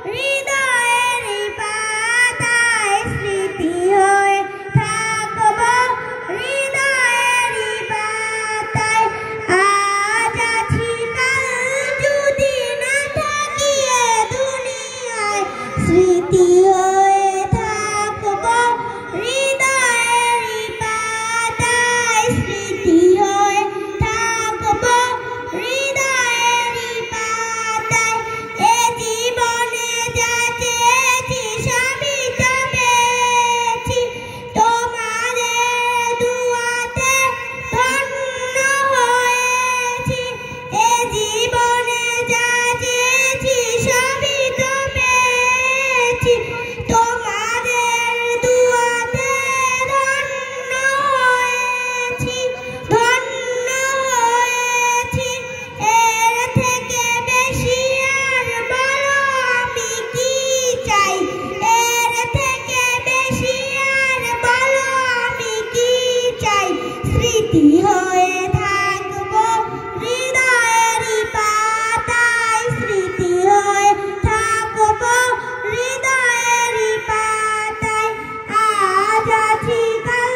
হৃদয়ের পাতায় স্মৃতি হয়ে থাকব হৃদয়ের পাতায় আজ আছি কাল যদি না থাকি এ দুনিয়ায় স্মৃতি হয়ে থাকব হৃদয়ের পাতায় স্মৃতি হয়ে থাকব হৃদয়ের পাতায় এ জীবনে যা চেয়েছি সবই তো পেয়েছি তোমাদের দুয়াতে ধন্য হয়েছি এ জীবনে যা চেয়েছি সবই তো পেয়েছি তোমাদের দুয়াতে ধন্য হয়েছি এর থেকে বেশি আর বলো আমি কি চাই এর থেকে বেশি আর বলো আমি কি চাই স্মৃতি হয়ে থাকব হৃদয়ের পাতায় স্মৃতি হয়ে থাকব হৃদয়ের পাতায় আজ আছি কাল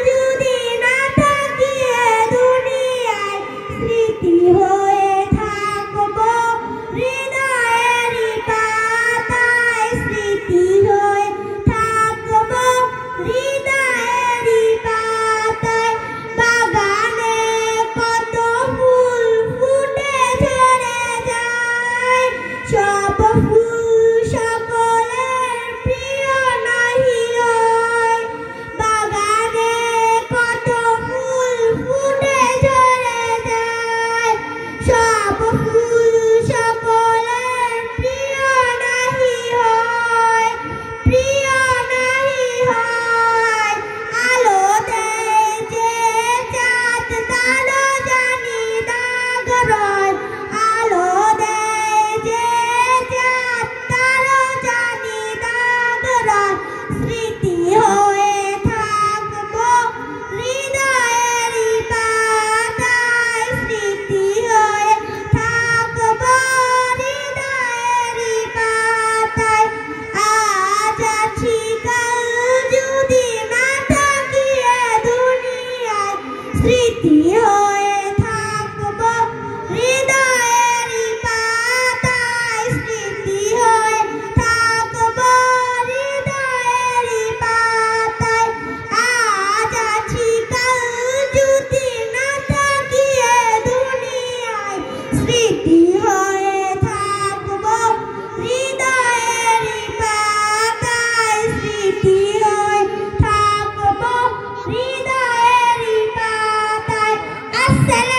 যদি না থাকি এ দুনিয়ায় স্মৃতি হয়ে থাকব হৃদয়ের পাতায় স্মৃতি হয়ে থাকব হৃদয়ের পাতায় বাগানে কত ফুল ফুটে ঝরে যায় সব ফুল সকলের প্রিয় নাহি হয় বাগানে কত ফুল ফুটে ঝরে যায় সব ফুল সকলের প্রিয় নাহি হয় আলো দেয় যে চাঁদ তারও জানি দাগ রয় আলো দেয় যে চাঁদ তারও জানি দাগ রয় স্মৃতি হয়ে থাকব হৃদয়ের পাতায় স্মৃতি হয়ে থাকব হৃদয়ের পাতায় আজ আছি কাল যদি না থাকি এ দুনিয়ায় স্মৃতি হয়ে থাকব হৃদয়ের পাতায় স্মৃতি হয়ে থাকব হৃদয়ের পাতায় আজ আছি কাল যদি না থাকি এ দুনিয়ায় স্মৃতি হয়ে থাকব হৃদয়ের পাতায় স্মৃতি হয়ে থাকব হৃদয়ের পাতায় আসসালামু